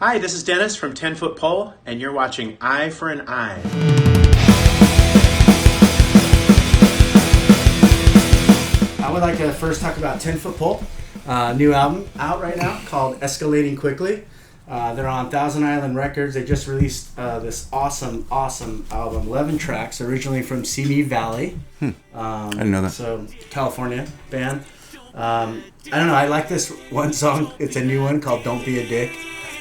Hi, this is Dennis from 10 Foot Pole, and you're watching Eye for an Eye. I would like to first talk about 10 Foot Pole. New album out right now called Escalating Quickly. They're on Thousand Island Records. They just released this awesome album, 11 tracks, originally from Simi Valley. I didn't know that. So, California band. I don't know, I like this one song. It's a new one called Don't Be a Dick.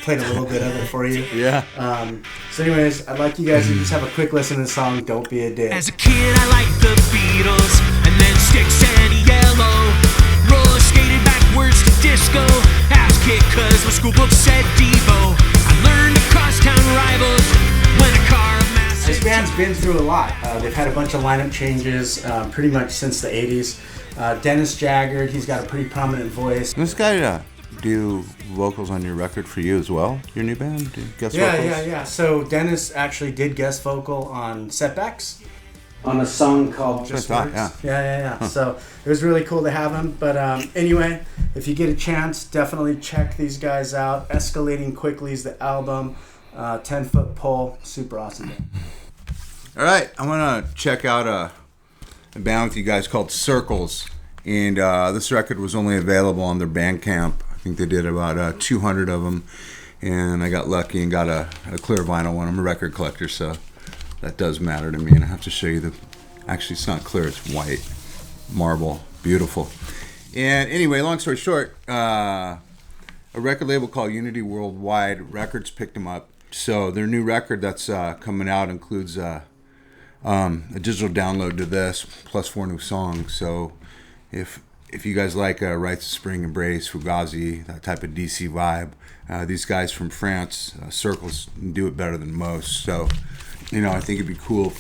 Played a little bit of it for you. Yeah. So anyways, I'd like you guys to just have a quick listen to the song Don't Be a Dick. As a kid I liked the Beatles, and then Sticks and Yellow. Roller skated backwards to disco. Ass kicked cause my school book said Devo. I learned to cross town rivals when a car massive. This band's been through a lot. They've had a bunch of lineup changes pretty much since the 80s. Dennis Jagger, he's got a pretty prominent voice. This guy do vocals on your record for you as well? Your new band? Do you guest vocals? Yeah. So Dennis actually did guest vocal on Setbacks on a song called Just Words. Yeah. So it was really cool to have him. But anyway, if you get a chance, definitely check these guys out. Escalating Quickly is the album. 10 Foot Pole, super awesome. All right, I want to check out a band with you guys called Circles. And this record was only available on their Bandcamp. I think they did about 200 of them, and I got lucky and got a clear vinyl one. I'm a record collector, so that does matter to me. And I have to show you actually it's not clear, it's white marble, beautiful. And anyway, long story short, a record label called Unity Worldwide Records picked them up. So their new record that's coming out includes a digital download to this plus 4 new songs. So if you guys like Rites of Spring, Embrace, Fugazi, that type of DC vibe, these guys from France, Circles, do it better than most. So, I think it'd be cool if...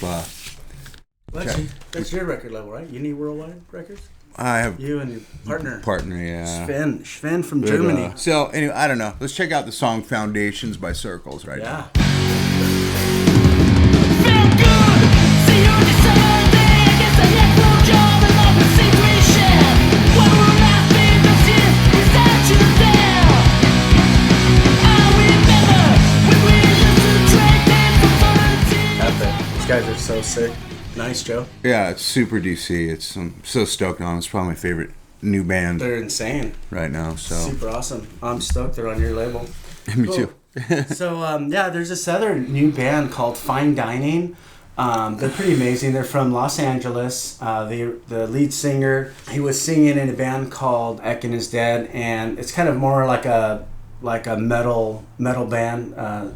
That's your record level, right? Unity Worldwide Records? I have... You and your partner. Partner, yeah. Sven from Germany. So, anyway, I don't know. Let's check out the song Foundations by Circles right now. Guys are so sick. Nice, Joe. Yeah, it's super DC. I'm so stoked on it. It's probably my favorite new band. They're insane right now. So super awesome. I'm stoked they're on your label. Me too. So there's this other new band called Fine Dining. They're pretty amazing. They're from Los Angeles. The lead singer, he was singing in a band called Ekin is Dead, and it's kind of more like a metal band.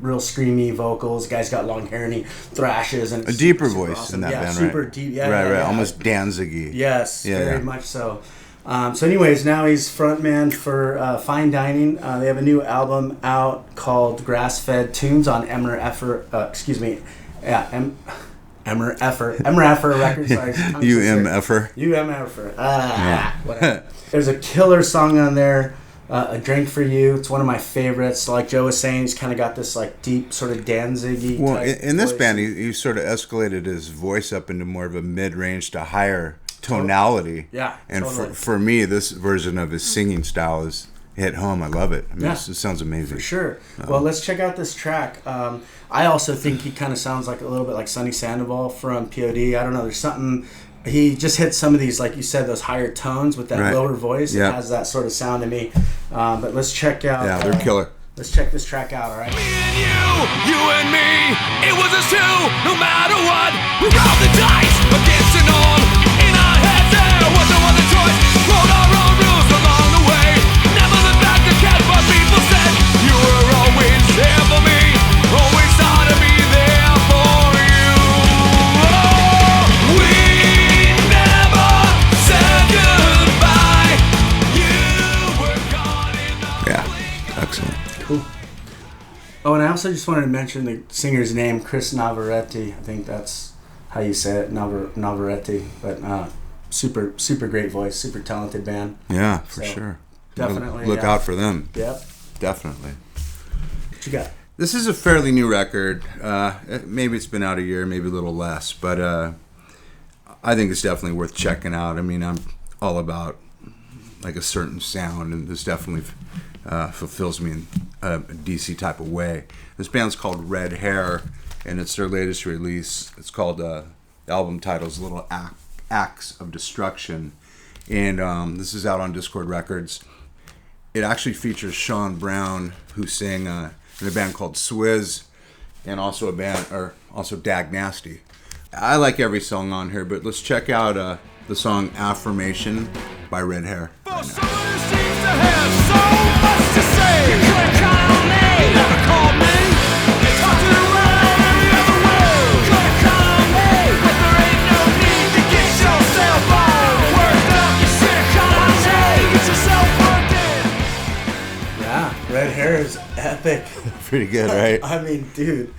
Real screamy vocals. Guy's got long hair and he thrashes and a deeper voice awesome. In that band, super right? Deep. Right. Almost Danzig-y. Yes, very much so. So anyways, now he's frontman for Fine Dining. They have a new album out called Grass Fed Tunes on Emmer Effer Records. Sorry, UMFer. Whatever. There's a killer song on there. A Drink for You. It's one of my favorites. Like Joe was saying, he's kind of got this like deep sort of Danzig-y Well, type in this voice. band, he sort of escalated his voice up into more of a mid-range to higher tonality. Yeah, and totally. for me, this version of his singing style is hit home. I love it. I mean, it sounds amazing. For sure. Well, let's check out this track. I also think he kind of sounds like a little bit like Sonny Sandoval from POD. I don't know. There's something... He just hits some of these, like you said, those higher tones with that lower voice. It has that sort of sound to me. But let's check out... Yeah, they're killer. Let's check this track out, all right? Me and you and me, it was us two, no matter what. We rolled the dice, against and all. In our heads there was no other choice. Wrote our own rules along the way. Never looked back to catch what people said. You were always there for me. Always thought to be there for you. Oh, we never said goodbye. You were gone in the... Yeah, excellent. Cool. Oh, and I also just wanted to mention the singer's name, Chris Navarrete. I think that's how you say it, Navarrete. But super great voice, super talented band. Yeah, for sure. Definitely. Look out for them. Yep. Definitely. What you got? This is a fairly new record. Maybe it's been out a year, maybe a little less, but I think it's definitely worth checking out. I mean, I'm all about like a certain sound, and this definitely fulfills me in a DC type of way. This band's called Red Hare, and it's their latest release. It's called, the album title is Little Acts of Destruction, and this is out on Discord Records. It actually features Sean Brown, who sang in a band called Swizz, and also Dag Nasty. I like every song on here, but let's check out the song Affirmation by Red Hare. For someone who seems to have so much to say, you could've called me, you never called me. You talked it around every other way. You could've called me, but there ain't no need to get yourself all worked up. You should've called me, get yourself worked in. Yeah, Red Hare is epic. Pretty good, right? I mean, dude,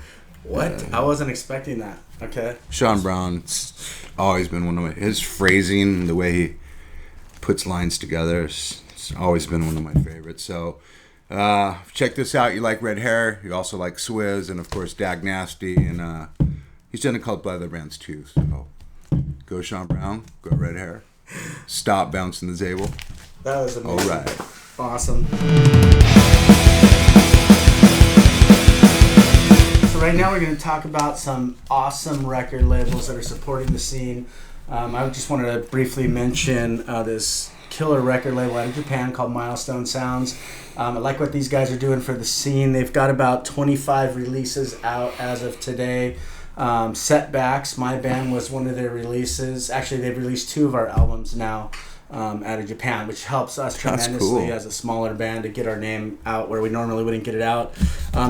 what? I wasn't expecting that. Okay. Sean Brown's always been one of his phrasing, the way he puts lines together, it's always been one of my favorites. So check this out. You like Red Hare, you also like Swizz, and of course Dag Nasty, and he's done a couple other bands too. So go Sean Brown, go Red Hare. Stop bouncing the table. That was amazing. All right. Awesome. So right now we're going to talk about some awesome record labels that are supporting the scene. I just wanted to briefly mention this killer record label out of Japan called Milestone Sounds. I like what these guys are doing for the scene. They've got about 25 releases out as of today. Setbacks, my band, was one of their releases. Actually, they've released 2 of our albums now. Out of Japan, which helps us tremendously as a smaller band to get our name out where we normally wouldn't get it out.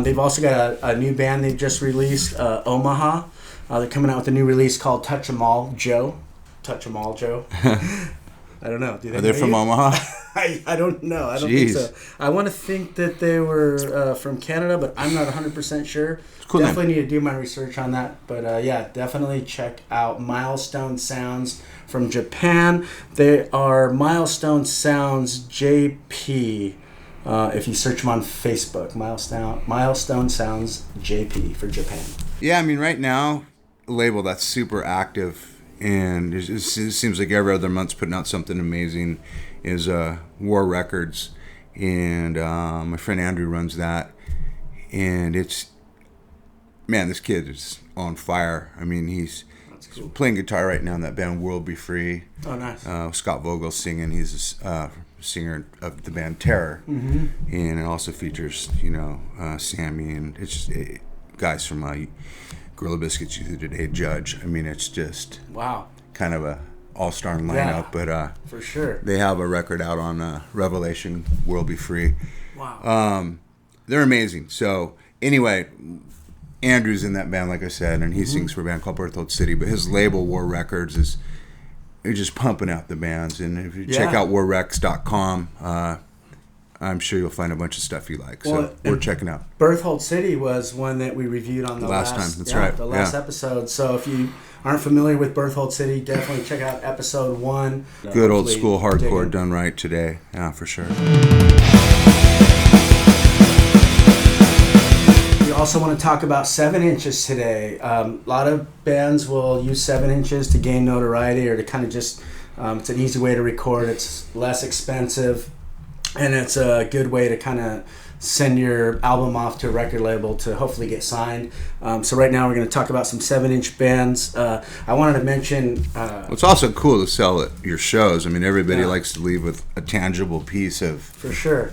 They've also got a new band they've just released, Omaha. They're coming out with a new release called Touch 'Em All Joe. Touch 'Em All Joe. I don't know. Are they from Omaha? I don't know. I don't Jeez. think so. I want to think that they were from Canada, but I'm not 100% sure. Cool Definitely need to do my research on that. But yeah, definitely check out Milestone Sounds from Japan. They are Milestone Sounds JP. If you search them on Facebook, Milestone Sounds JP for Japan. Yeah, I mean, right now, a label that's super active, and it seems like every other month's putting out something amazing, is War Records, and my friend Andrew runs that, and it's, man, this kid is on fire. I mean, he's playing guitar right now in that band World Be Free. Oh, nice. Scott Vogel's singing. He's a singer of the band Terror, and it also features, Sammy, and it's just guys from Gorilla Biscuits, You Today, Judge. I mean, it's just wow, kind of a all-star lineup. Yeah, but for sure, they have a record out on Revelation, World Be Free. Wow, they're amazing. So anyway, Andrew's in that band, like I said, and he sings for a band called Berthold City. But his label, War Records, is just pumping out the bands. And if you check out warrex.com, I'm sure you'll find a bunch of stuff you like. So we're checking out. Berthold City was one that we reviewed on the last time. That's right. The last episode. So if you aren't familiar with Berthold City, definitely check out episode 1. Good old school hardcore done right today. Yeah, for sure. We also want to talk about 7 inches today. A lot of bands will use 7 inches to gain notoriety or to kind of just, it's an easy way to record. It's less expensive, and it's a good way to kind of send your album off to a record label to hopefully get signed. So right now we're going to talk about some 7-inch bands. I wanted to mention... it's also cool to sell at your shows. I mean, everybody likes to leave with a tangible piece of... For sure.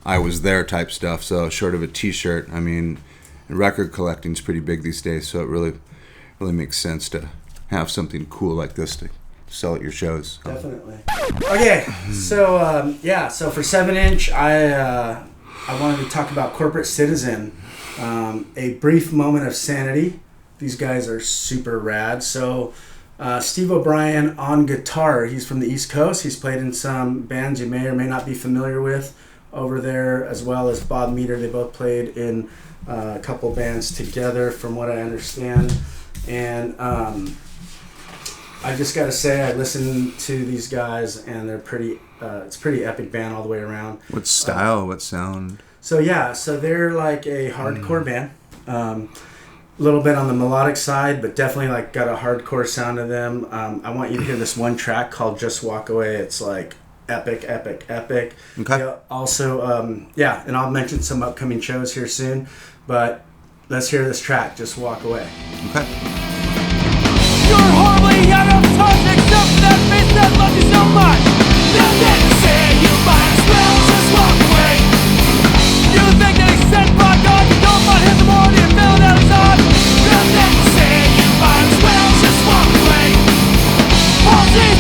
I was there type stuff. So short of a T-shirt, I mean, record collecting's pretty big these days. So it really makes sense to have something cool like this to sell at your shows. Definitely. Okay, so so for 7-inch, I wanted to talk about Corporate Citizen. A Brief Moment of Sanity. These guys are super rad. So Steve O'Brien on guitar. He's from the East Coast. He's played in some bands you may or may not be familiar with over there, as well as Bob Meter. They both played in a couple bands together, from what I understand. And I just got to say, I listened to these guys, and they're pretty. It's a pretty epic band all the way around. What style? What sound? So they're like a hardcore band. A little bit on the melodic side, but definitely got a hardcore sound to them. I want you to hear this one track called "Just Walk Away." It's epic. Okay. Yeah, also, and I'll mention some upcoming shows here soon. But let's hear this track, Just Walk Away. Okay. You're horribly out of touch, except for that face that loved you so much. Nothing to say, you might as well just walk away. You think that he said by God, you don't find him the morning and feel that it's on. Nothing to say, you might as well just walk away. Palsy.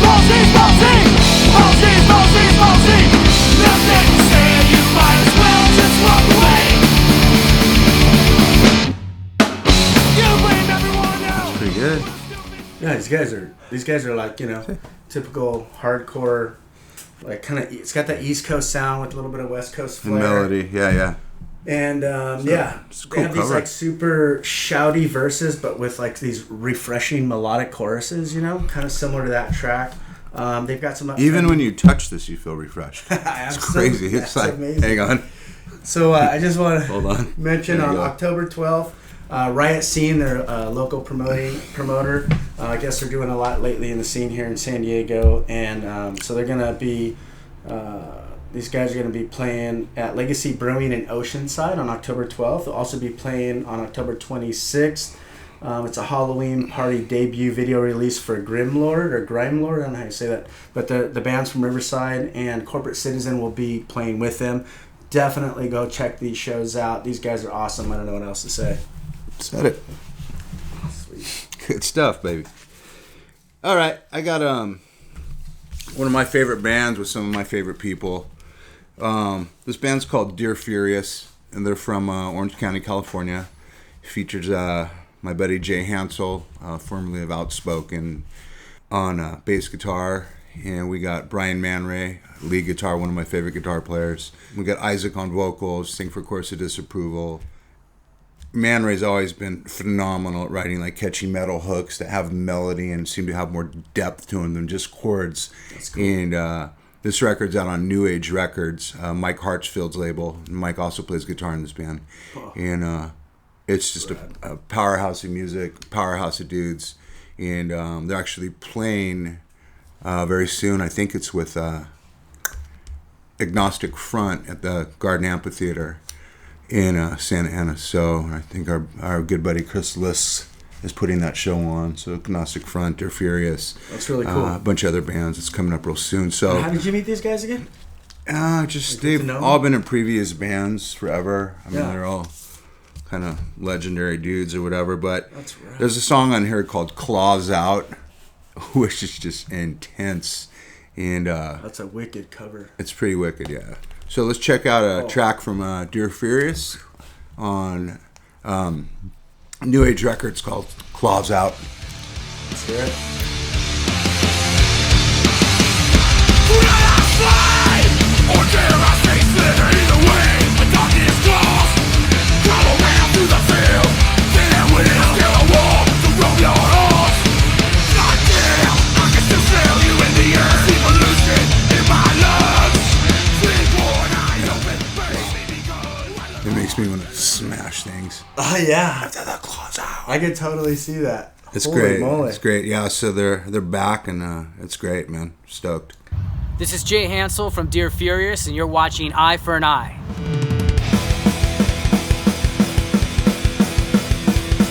Nothing to say, you might as well just walk away. You blame everyone else. Pretty good. Yeah, these guys are like, typical hardcore, like kind of, it's got that East Coast sound with a little bit of West Coast flair. And melody, yeah. And it's a they cool have these cover. like super shouty verses, but with like these refreshing melodic choruses, kind of similar to that track. They've got some. Even when you touch this, you feel refreshed. It's crazy. It's like, amazing. hang on. So I just want to Hold on. mention There you on go. October 12th, Riot Scene, their local promoter. I guess they're doing a lot lately in the scene here in San Diego, and so they're gonna be. These guys are going to be playing at Legacy Brewing in Oceanside on October 12th. They'll also be playing on October 26th. It's a Halloween party debut video release for Grimlord, or Grimelord, I don't know how you say that. But the bands from Riverside and Corporate Citizen will be playing with them. Definitely go check these shows out. These guys are awesome. I don't know what else to say. Said it. Sweet. Good stuff, baby. All right, I got one of my favorite bands with some of my favorite people. This band's called Dear Furious, and they're from Orange County, California. Features my buddy Jay Hansel, formerly of Outspoken, on bass guitar, and we got Brian Man Ray, lead guitar, one of my favorite guitar players. We got Isaac on vocals, Sing for Chorus of Disapproval. Man Ray's always been phenomenal at writing like catchy metal hooks that have melody and seem to have more depth to them than just chords. That's cool. And this record's out on New Age Records, Mike Hartsfield's label. Mike also plays guitar in this band. Oh. And it's just a powerhouse of music, powerhouse of dudes. And they're actually playing very soon. I think it's with Agnostic Front at the Garden Amphitheater in Santa Ana. So I think our good buddy Chris Liss is putting that show on. So Agnostic Front, Dear Furious. That's really cool. A bunch of other bands. It's coming up real soon. So How did you meet these guys again? just Like, they've get to know all them? been in previous bands forever. I mean, Yeah. they're all kind of legendary dudes or whatever. But That's right. there's a song on here called Claws Out, which is just intense. And That's a wicked cover. it's pretty wicked, yeah. So let's check out a track from Dear Furious on New Age Records called Claws Out. Let's hear it. Will I fly, or dare I stay slither? Either way, the darkness calls. Come around through the field, then when it's still a wall to roam your horse. Goddamn, I can still smell you in the air. See pollution in my lungs. Sleep-born eyes open, baby, because It makes me want to smash things. Oh, yeah. After the claws out. I could totally see that. It's Holy great. moly. It's great. Yeah, so they're back, and it's great, man. Stoked. This is Jay Hansel from Dear Furious, and you're watching Eye for an Eye.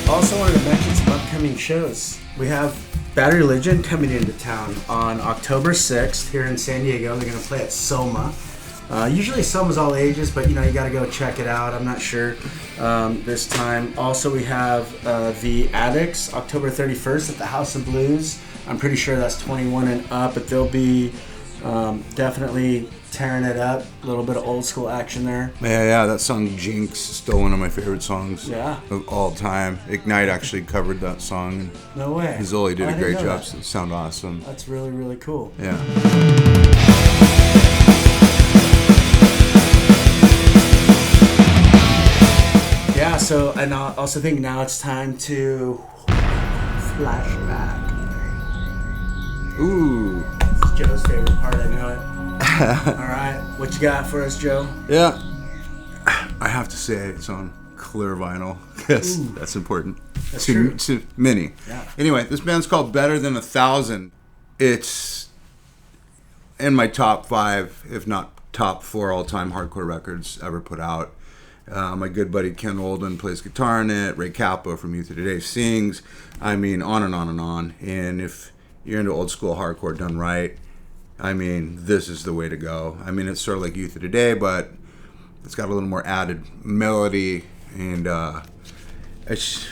Also wanted to mention some upcoming shows. We have Bad Religion coming into town on October 6th here in San Diego. They're going to play at Soma. Usually Soma's all ages, but you got to go check it out. I'm not sure this time. Also, we have the Addicts, October 31st at the House of Blues. I'm pretty sure that's 21 and up, but they'll be definitely tearing it up. A little bit of old school action there. Yeah, that song Jinx is still one of my favorite songs Yeah. of all time. Ignite actually covered that song, and No way. Zoli did Oh, I a didn't great know job. that. So it sounded awesome. That's really, really cool. Yeah. Yeah, so, and I also think now it's time to flashback. Ooh. It's Joe's favorite part, I know it. All right, what you got for us, Joe? Yeah. I have to say it's on clear vinyl because that's important That's true. to many. Yeah. Anyway, this band's called Better Than 1,000. It's in my top 5, if not top 4 all-time hardcore records ever put out. My good buddy Ken Olden plays guitar in it. Ray Cappo from Youth of Today sings. I mean, on and on and on. And if you're into old school hardcore done right, I mean, this is the way to go. I mean, it's sort of like Youth of Today, but it's got a little more added melody, and it's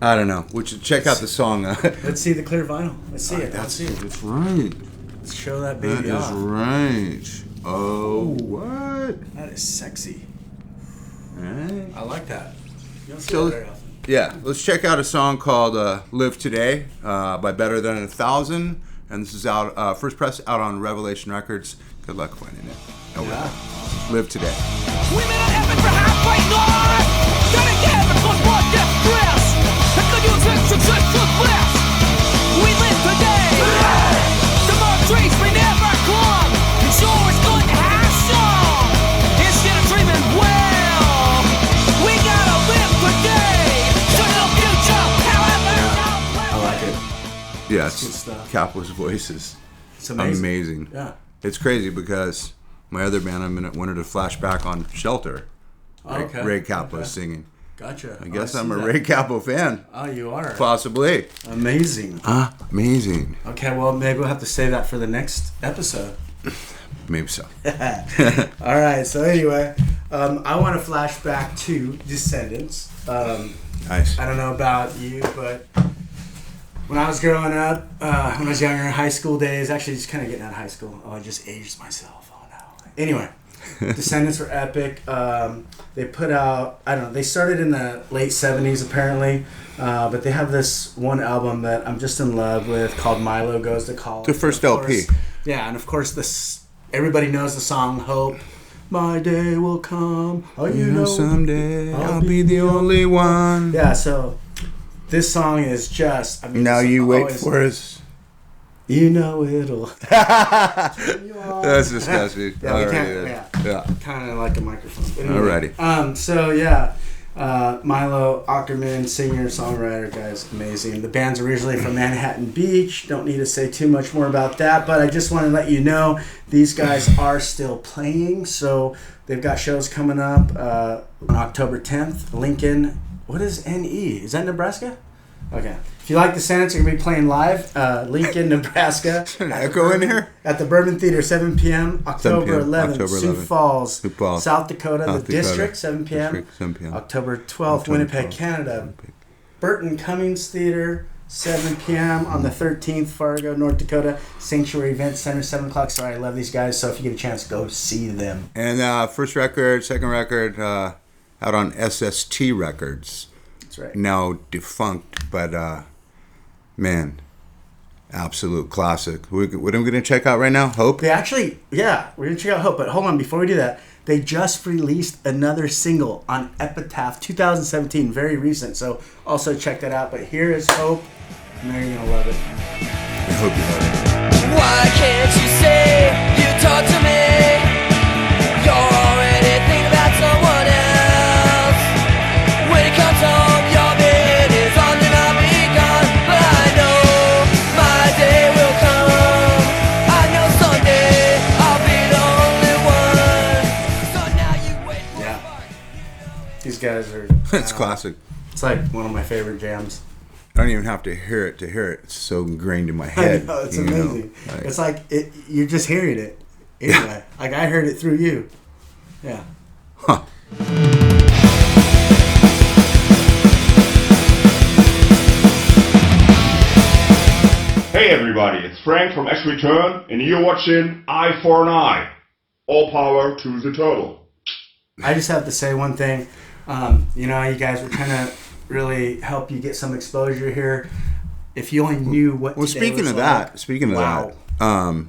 I don't know. We should check out the song. Let's see the clear vinyl. Let's see it. That's right. Let's show that baby That off. is right. Oh, what? That is sexy. Right. I like that. You don't see So- that very often. Yeah, let's check out a song called "Live Today" by Better Than 1,000, and this is out first press out on Revelation Records. Good luck finding it. Oh, Yeah. Live Today. Women are effing for halfway north. Gotta get because what death dress. I could use it success to bless. We live today. The more trees we never climb. It sure is good to have some. Instead of dreaming well, we gotta live today. To the future, however. I like it. Yes, good stuff. Cowboys Voices. It's amazing. Amazing. Yeah. It's crazy because my other band wanted to flash back on Shelter. Okay. Ray Cappo Okay. singing. Gotcha. I guess see I'm a that. Ray Cappo fan. Oh, you are. Possibly. Amazing. Amazing. Okay, well, maybe we'll have to save that for the next episode. Maybe so. All right, so anyway, I want to flash back to Descendents. Nice. I don't know about you, but when I was growing up, when I was younger, high school days, actually just kind of getting out of high school. Oh, I just aged myself. Oh, no. Anyway, Descendents were epic. They put out, I don't know, they started in the late 70s apparently, but they have this one album that I'm just in love with called Milo Goes to College. The first And of LP. course- yeah, and of course everybody knows the song Hope. My day will come. Oh, you know. Someday I'll be the only one. Yeah, so this song is just, I mean, Now it's you wait always- for us. You know it'll. That's disgusting. Yeah, we Alrighty can't- then. Yeah. Kind of like a microphone. But anyway, Alrighty. So yeah, Milo Ackerman, singer, songwriter, guy's amazing. The band's originally from Manhattan Beach. Don't need to say too much more about that, but I just want to let you know these guys are still playing. So they've got shows coming up on October 10th. Lincoln. What is NE? Is that Nebraska? Okay. If you like the Descendents, you're going to be playing live. Lincoln, Nebraska. An echo in here? At the Bourbon Theater, 7 p.m. October 7 p.m. 11th. October Sioux 11th. Falls, Sioux Falls, South Dakota. South The Dakota. District, 7 p.m. District, 7 p.m. October 12th, October Winnipeg, 12th. Canada. Burton Cummings Theater, 7 p.m. on the 13th, Fargo, North Dakota. Sanctuary Event Center, 7 o'clock. Sorry, I love these guys, so if you get a chance, go see them. And first record, second record, out on SST Records. That's right. Now defunct, but man, absolute classic. What are we going to check out right now? Hope? They actually, yeah, we're going to check out Hope, but hold on, before we do that, they just released another single on Epitaph 2017, very recent, so also check that out. But here is Hope, and you're going to love it. I hope you love it. Why can't you say you talk to me? You're already thinking about someone else. When it comes home, your bed is on and I'll be gone. But I know my day will come. I know someday I'll be the only one. So now you wait for Yeah. These guys are... It's classic. It's like one of my favorite jams. I don't even have to hear it to hear it. It's so ingrained in my I head. know, it's you know? amazing. Like- It's like you're just hearing it. Anyway, like I heard it through you. Yeah. Huh. Hey everybody, it's Frank from X Return, and you're watching Eye for an Eye. All power to the turtle. I just have to say one thing. You know, you guys were trying to really help you get some exposure here. If you only knew what. Well, today speaking was of like. that,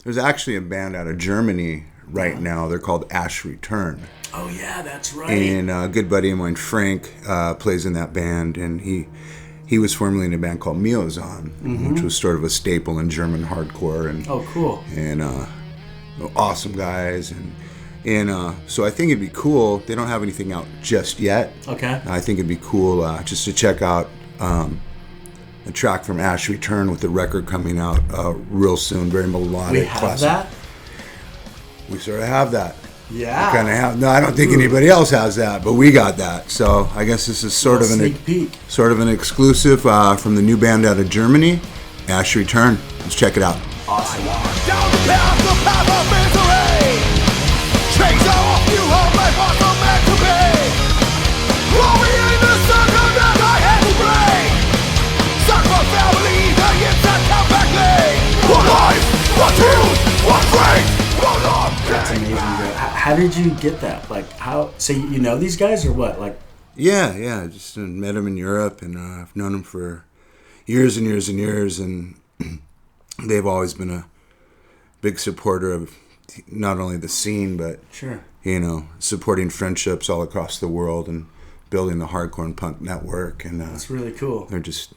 there's actually a band out of Germany right now. They're called Ash Return. Oh yeah, that's right. And a good buddy of mine, Frank, plays in that band, and he was formerly in a band called Miozon, which was sort of a staple in German hardcore, and Oh, cool. and awesome guys, and so I think it'd be cool. They don't have anything out just yet. Okay. I think it'd be cool just to check out a track from Ash Return with the record coming out real soon. Very melodic, We have classic. that? We sort of have that. Yeah. Kind of have. No, I don't think anybody else has that, but we got that. So I guess this is sort of sneak peek. sort of an exclusive from the new band out of Germany, Ash Return. Let's check it out. Awesome. Down the path of misery. Chains are off, you hold my heart so meant to be. Throw me in the circle that I had to break. Suck for family, the years that come back late. One life, one truth, one faith, one love. That's amazing, bro. How did you get that? Like, how? So you know these guys or what? Like, Yeah. I just met them in Europe, and I've known them for years and years and years, and they've always been a big supporter of not only the scene, but sure. supporting friendships all across the world and building the hardcore and punk network. And That's really cool. they're just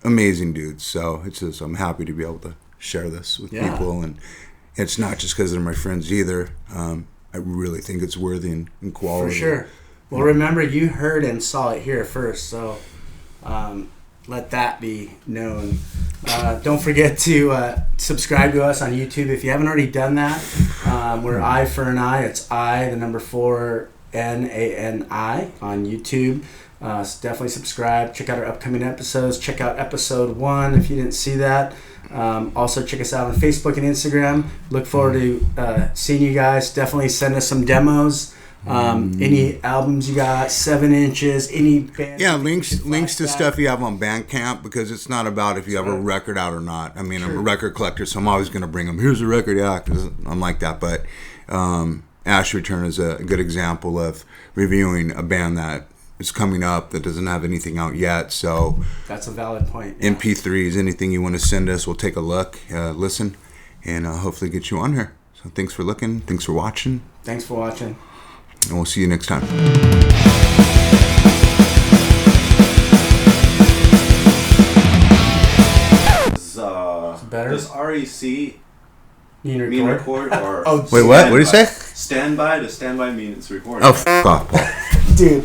amazing dudes. So I'm happy to be able to share this with people, and it's not just because they're my friends either. I really think it's worthy and quality. For sure. Well, remember, you heard and saw it here first, so let that be known. Don't forget to subscribe to us on YouTube if you haven't already done that. We're I for an I. It's I, the number 4, N-A-N-I on YouTube. So definitely subscribe. Check out our upcoming episodes. Check out episode 1 if you didn't see that. Also check us out on Facebook and Instagram. Look forward to seeing you guys. Definitely send us some demos. Any albums you got, 7 inches, any band. Yeah, links to stuff you have on Bandcamp, because it's not about if you have a record out or not. I mean, I'm a record collector, so I'm always going to bring them. Here's a record, because I'm like that. But Ash Return is a good example of reviewing a band that is coming up that doesn't have anything out yet. So that's a valid point. MP3s, anything you want to send us, we'll take a look, listen, and hopefully get you on here. So thanks for looking. Thanks for watching. Thanks for watching. And we'll see you next time. Better? Does REC You mean record or Oh, Wait, what? What did you say? Standby? Does standby mean it's recording? Oh, f*** off, Paul. dude.